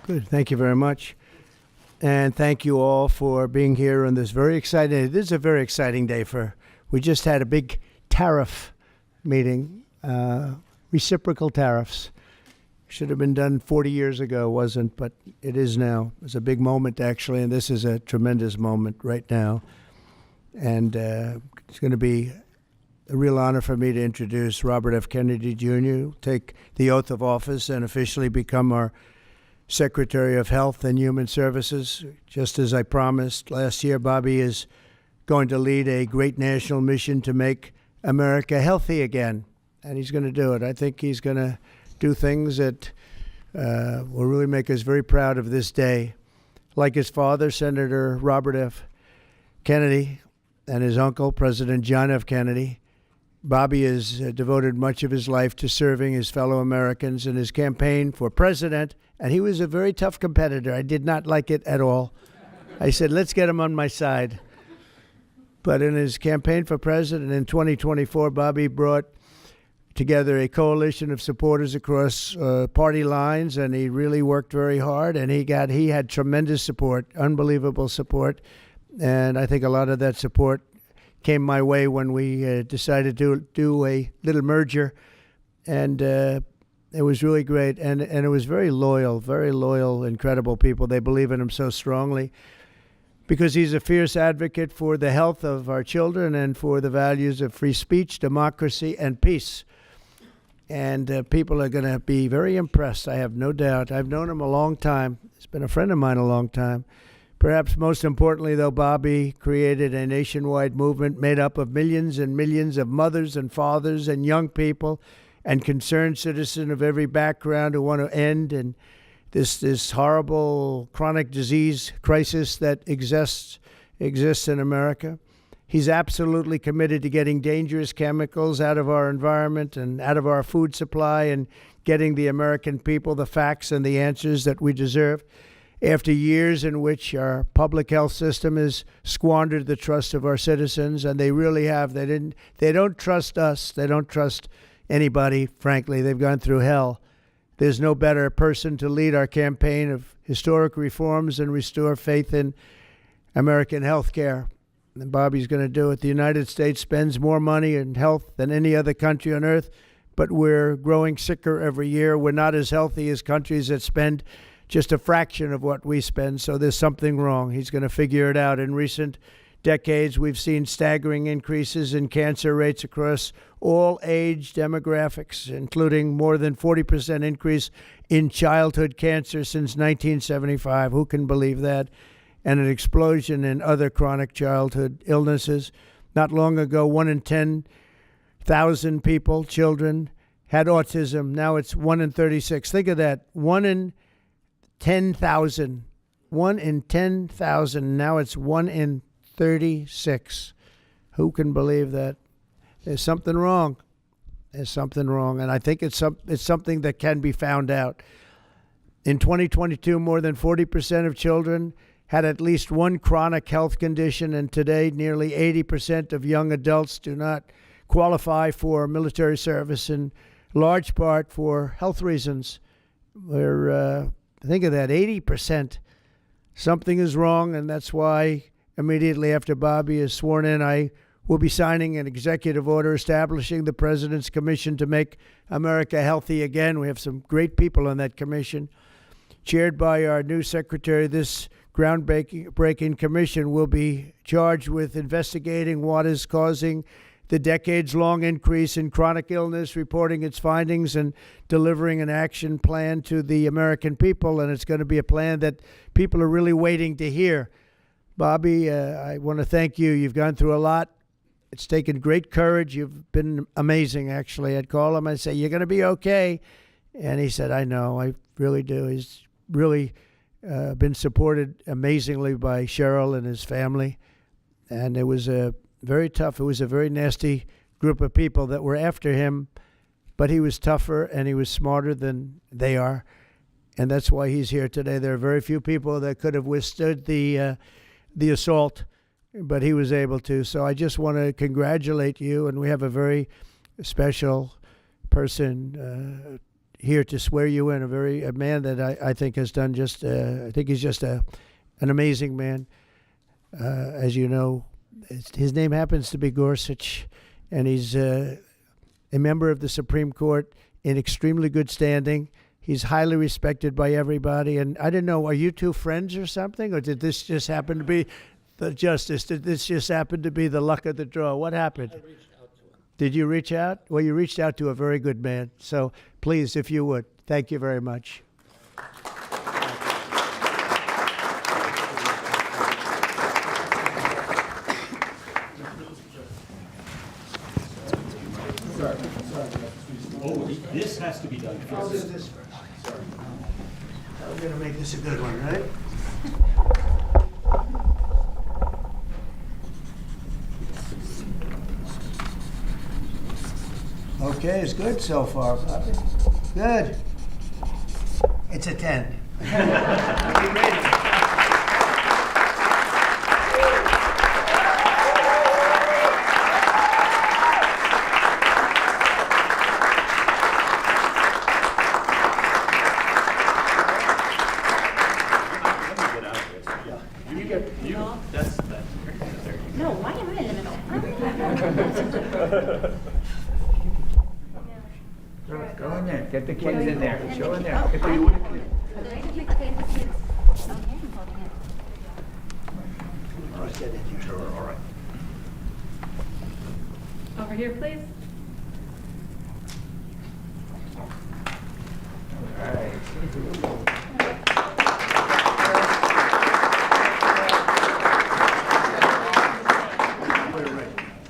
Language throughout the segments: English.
Good. Thank you very much. And thank you all for being here on this very exciting. This is a very exciting day we just had a big tariff meeting, reciprocal tariffs. Should have been done 40 years ago, wasn't, but it is now. It's a big moment, actually, and this is a tremendous moment right now. And it's going to be a real honor for me to introduce Robert F. Kennedy Jr., who'll take the oath of office and officially become our Secretary of Health and Human Services. Just as I promised last year, Bobby is going to lead a great national mission to make America healthy again, and he's going to do it. I think he's going to do things that will really make us very proud of this day. Like his father, Senator Robert F. Kennedy, and his uncle, President John F. Kennedy, Bobby has devoted much of his life to serving his fellow Americans in his campaign for president, and he was a very tough competitor. I did not like it at all. I said, let's get him on my side. But in his campaign for president in 2024, Bobby brought together a coalition of supporters across party lines, and he really worked very hard, and he had tremendous support, unbelievable support, and I think a lot of that support came my way when we decided to do a little merger, and it was really great, and it was very loyal, incredible people. They believe in him so strongly because he's a fierce advocate for the health of our children and for the values of free speech, democracy, and peace. And people are going to be very impressed, I have no doubt. I've known him a long time. He's been a friend of mine a long time. Perhaps most importantly, though, Bobby created a nationwide movement made up of millions and millions of mothers and fathers and young people and concerned citizens of every background who want to end and this horrible chronic disease crisis that exists in America. He's absolutely committed to getting dangerous chemicals out of our environment and out of our food supply and getting the American people the facts and the answers that we deserve. After years in which our public health system has squandered the trust of our citizens, and they really have. They don't trust us. They don't trust anybody, frankly. They've gone through hell. There's no better person to lead our campaign of historic reforms and restore faith in American health care. And Bobby's going to do it. The United States spends more money in health than any other country on earth, but we're growing sicker every year. We're not as healthy as countries that spend just a fraction of what we spend, so there's something wrong. He's going to figure it out. In recent decades, we've seen staggering increases in cancer rates across all age demographics, including more than 40% increase in childhood cancer since 1975. Who can believe that? And an explosion in other chronic childhood illnesses. Not long ago, 1 in 10,000 people, children, had autism. Now it's 1 in 36. Think of that. 1 in 10,000. 1 in 10,000. Now it's 1 in 36. Who can believe that? There's something wrong. There's something wrong. And I think it's something that can be found out. In 2022, more than 40% of children had at least one chronic health condition, and today nearly 80% of young adults do not qualify for military service, in large part for health reasons. Think of that, 80%. Something is wrong, and that's why immediately after Bobby is sworn in, I will be signing an executive order establishing the President's Commission to Make America Healthy Again. We have some great people on that commission. Chaired by our new secretary, this groundbreaking commission will be charged with investigating what is causing the decades-long increase in chronic illness, reporting its findings, and delivering an action plan to the American people. And it's going to be a plan that people are really waiting to hear. Bobby, I want to thank you. You've gone through a lot. It's taken great courage. You've been amazing, actually. I'd call him and say, you're going to be okay. And he said, I know, I really do. He's really been supported amazingly by Cheryl and his family. And it was very tough. It was a very nasty group of people that were after him, but he was tougher and he was smarter than they are. And that's why he's here today. There are very few people that could have withstood the assault, but he was able to. So I just want to congratulate you, and we have a very special person here to swear you in. A man that I think has done I think he's just an amazing man. As you know, his name happens to be Gorsuch, and he's a member of the Supreme Court in extremely good standing. He's highly respected by everybody. And I didn't know, are you two friends or something? Or did this just happen to be the justice? Did this just happen to be the luck of the draw? What happened? I reached out to him. Did you reach out? Well, you reached out to a very good man. So please, if you would, thank you very much. Oh, this has to be done I'll do first. this first. Sorry. I'm going to make this a good one, right? Okay, it's good so far, Bobby. Good. It's a 10. Are you ready? No, why am I in the middle? Go in there, get the kids in there, show in there. Oh, Get the- okay, the kids. Okay, I'm holding it. All right. Over here, please. All right.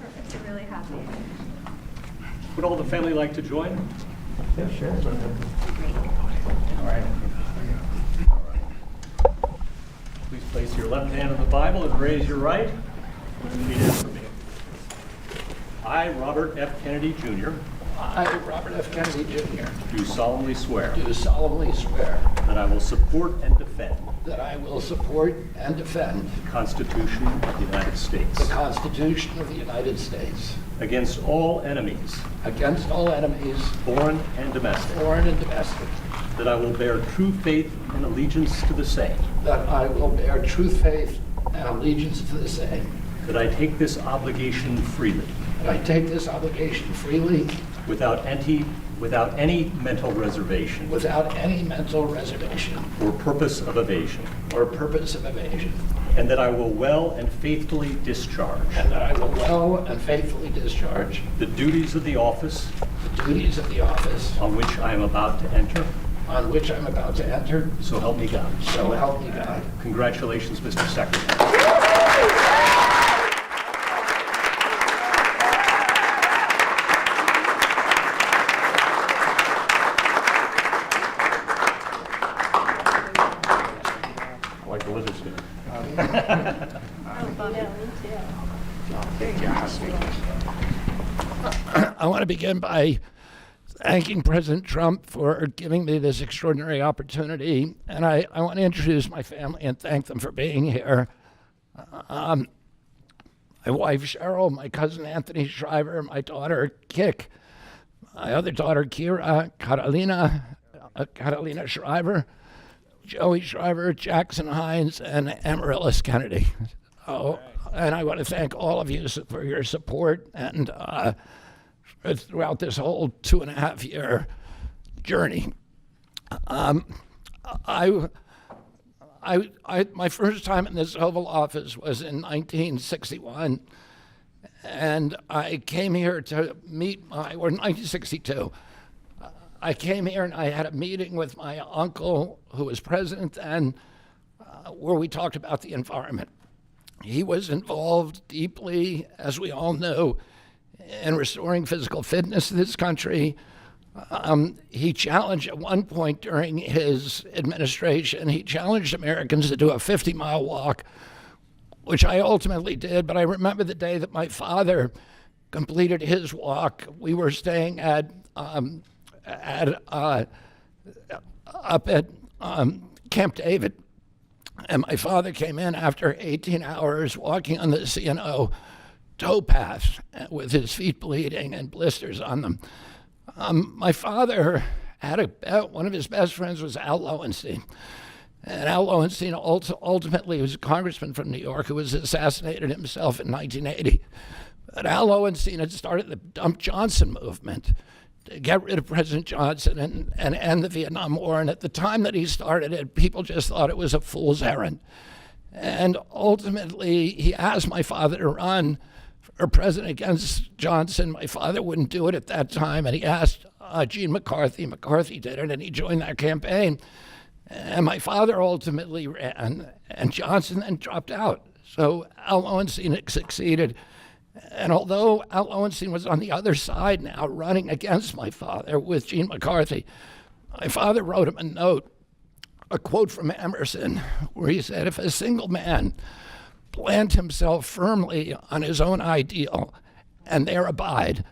Perfect, you're really happy. Would all the family like to join? Yeah, sure. All right. Please place your left hand on the Bible and raise your right. Repeat after me. I, Robert F. Kennedy, Jr., I, Robert F. Kennedy Jr., do solemnly swear do solemnly swear that I will support and defend that I will support and defend the Constitution of the United the States Constitution of the United States against all enemies, against all enemies, foreign and domestic, foreign and domestic, that I will bear true faith and allegiance to the same, that I will bear true faith and allegiance to the same, that I take this obligation freely, that I take this obligation freely without any mental reservation without any mental reservation or purpose of evasion, or purpose of evasion, and that I will well and faithfully discharge and that I will well and faithfully discharge the duties of the office the duties of the office on which I am about to enter. on which I'm about to enter, So help me God. so help me God. Congratulations, Mr. Secretary. I like the lizard skin. Oh, Bob, yeah, me too. I want to begin by thanking President Trump for giving me this extraordinary opportunity. And I want to introduce my family and thank them for being here. My wife, Cheryl, my cousin, Anthony Shriver, my daughter, Kik, my other daughter, Kira, Catalina Shriver, Joey Shriver, Jackson Hines, and Amaryllis Kennedy. Oh, and I want to thank all of you for your support and throughout this whole 2.5-year journey. My first time in this Oval Office was in 1961, and I came here to meet or 1962. I came here and I had a meeting with my uncle, who was president then, where we talked about the environment. He was involved deeply, as we all know, in restoring physical fitness in this country. He challenged at one point during his administration, he challenged Americans to do a 50-mile walk, which I ultimately did. But I remember the day that my father completed his walk. We were staying up at Camp David. And my father came in after 18 hours walking on the C&O towpath with his feet bleeding and blisters on them. My father had a bet. One of his best friends was Al Lowenstein. And Al Lowenstein ultimately was a congressman from New York who was assassinated himself in 1980. But Al Lowenstein had started the Dump Johnson movement to get rid of President Johnson and end the Vietnam War. And at the time that he started it, people just thought it was a fool's errand. And ultimately, he asked my father to run for president against Johnson. My father wouldn't do it at that time, and he asked Gene McCarthy. McCarthy did it, and he joined that campaign. And my father ultimately ran, and Johnson then dropped out. So Al Lowenstein succeeded. And although Al Lowenstein was on the other side now, running against my father with Gene McCarthy, my father wrote him a note, a quote from Emerson, where he said, "If a single man plant himself firmly on his own ideal and there abide,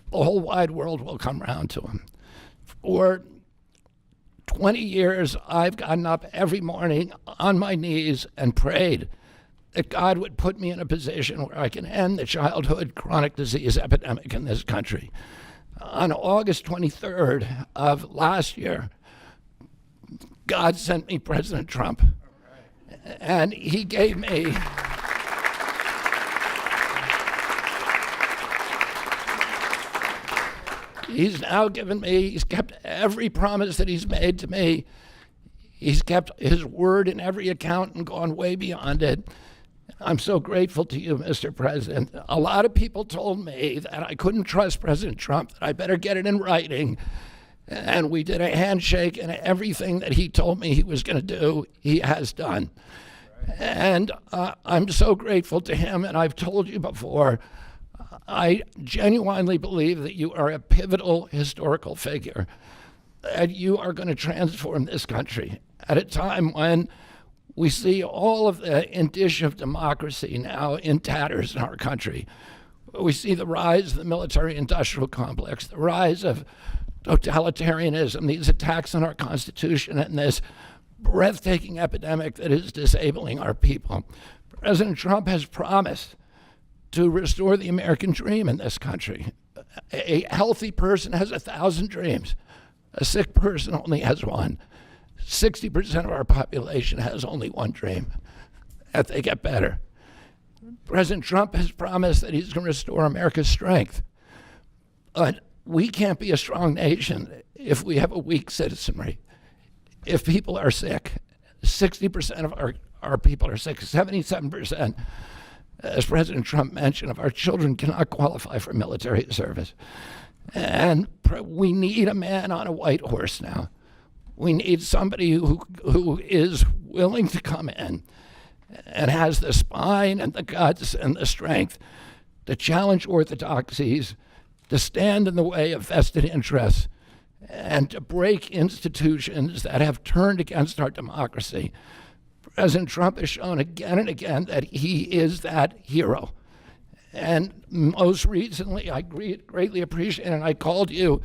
the whole wide world will come round to him." For 20 years, I've gotten up every morning on my knees and prayed that God would put me in a position where I can end the childhood chronic disease epidemic in this country. On August 23rd of last year, God sent me President Trump. And he gave me he's now given me, he's kept every promise that he's made to me. He's kept his word in every account and gone way beyond it. I'm so grateful to you, Mr. President. A lot of people told me that I couldn't trust President Trump, that I better get it in writing. And we did a handshake, and everything that he told me he was going to do, he has done. And I'm so grateful to him, and I've told you before, I genuinely believe that you are a pivotal historical figure, that you are going to transform this country at a time when we see all of the indicia of democracy now in tatters in our country. We see the rise of the military-industrial complex, the rise of totalitarianism, these attacks on our Constitution, and this breathtaking epidemic that is disabling our people. President Trump has promised to restore the American dream in this country. A healthy person has 1,000 dreams. A sick person only has one. 60% of our population has only one dream, that they get better. President Trump has promised that he's going to restore America's strength. But we can't be a strong nation if we have a weak citizenry. If people are sick, 60% of our people are sick, 77%, as President Trump mentioned, of our children cannot qualify for military service. And we need a man on a white horse now. We need somebody who is willing to come in and has the spine and the guts and the strength to challenge orthodoxies, to stand in the way of vested interests, and to break institutions that have turned against our democracy. President Trump has shown again and again that he is that hero. And most recently, I greatly appreciate it, and I called you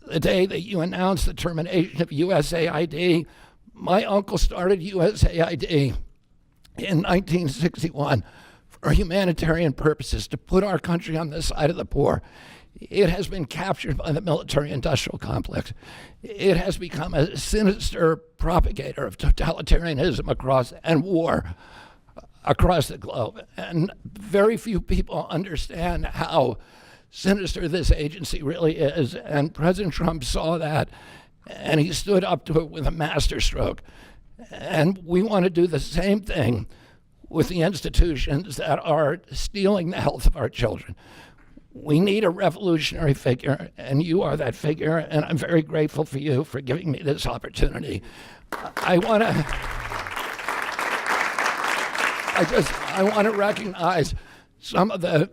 the day that you announced the termination of USAID. My uncle started USAID in 1961 for humanitarian purposes, to put our country on the side of the poor. It has been captured by the military-industrial complex. It has become a sinister propagator of totalitarianism and war across the globe. And very few people understand how sinister this agency really is. And President Trump saw that, and he stood up to it with a masterstroke. And we want to do the same thing with the institutions that are stealing the health of our children. We need a revolutionary figure, and you are that figure, and I'm very grateful for you for giving me this opportunity. I want to recognize some of the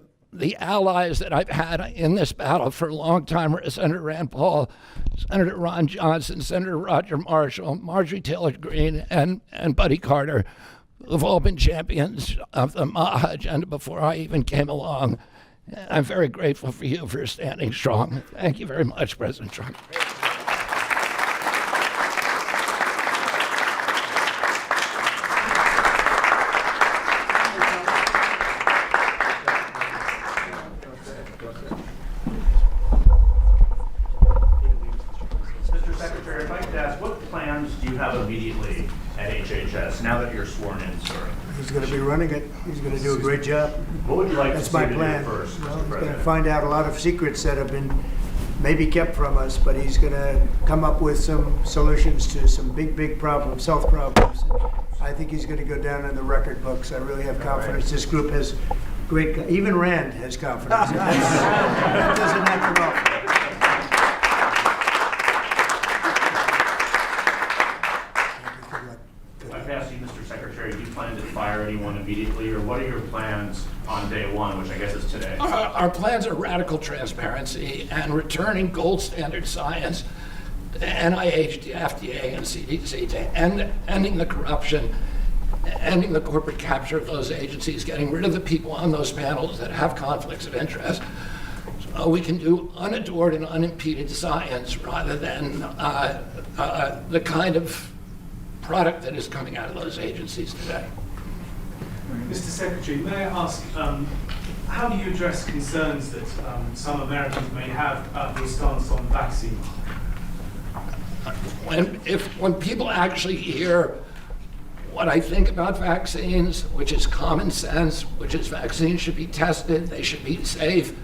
allies that I've had in this battle for a long time: Senator Rand Paul, Senator Ron Johnson, Senator Roger Marshall, Marjorie Taylor Greene, and Buddy Carter, who've all been champions of the MAHA agenda before I even came along. I'm very grateful for you for standing strong. Thank you very much, President Trump. Mr. DHS now that you're sworn in, sir? He's going to be running it. He's going to do a great job. What would you like to That's see my to do plan. first, Well, Mr. he's going to President? find out a lot of secrets that have been maybe kept from us, but he's going to come up with some solutions to some big problems, health problems. I think he's going to go down in the record books. I really have confidence. This group has even Rand has confidence. That doesn't happen often. If I could ask you, Mr. Secretary, do you plan to fire anyone immediately, or what are your plans on day one, which I guess is today? Our plans are radical transparency and returning gold standard science to NIH, the FDA, and CDC, to ending the corruption, ending the corporate capture of those agencies, getting rid of the people on those panels that have conflicts of interest, so we can do unadored and unimpeded science rather than the kind of product that is coming out of those agencies today. Mr. Secretary, may I ask, how do you address concerns that some Americans may have about your stance on vaccine? When people actually hear what I think about vaccines, which is common sense, which is vaccines should be tested, they should be safe,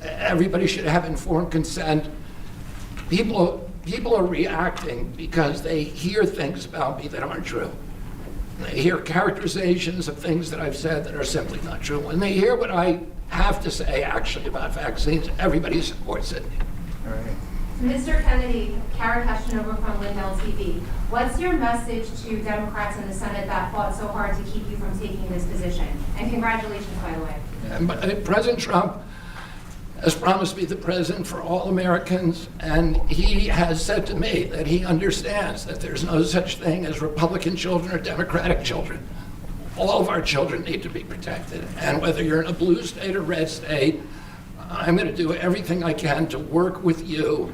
everybody should have informed consent, people are reacting because they hear things about me that aren't true. They hear characterizations of things that I've said that are simply not true. When they hear what I have to say actually about vaccines, everybody supports it. All right. Mr. Kennedy, Kara Kashinova from Lindell TV. What's your message to Democrats in the Senate that fought so hard to keep you from taking this position? And congratulations, by the way. But President Trump has promised to be the president for all Americans, and he has said to me that he understands that there's no such thing as Republican children or Democratic children. All of our children need to be protected, and whether you're in a blue state or red state, I'm going to do everything I can to work with you,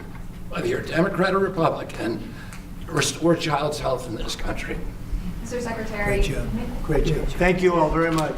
whether you're Democrat or Republican, to restore child's health in this country. Mr. Secretary. Great job. Great job. Thank you all very much.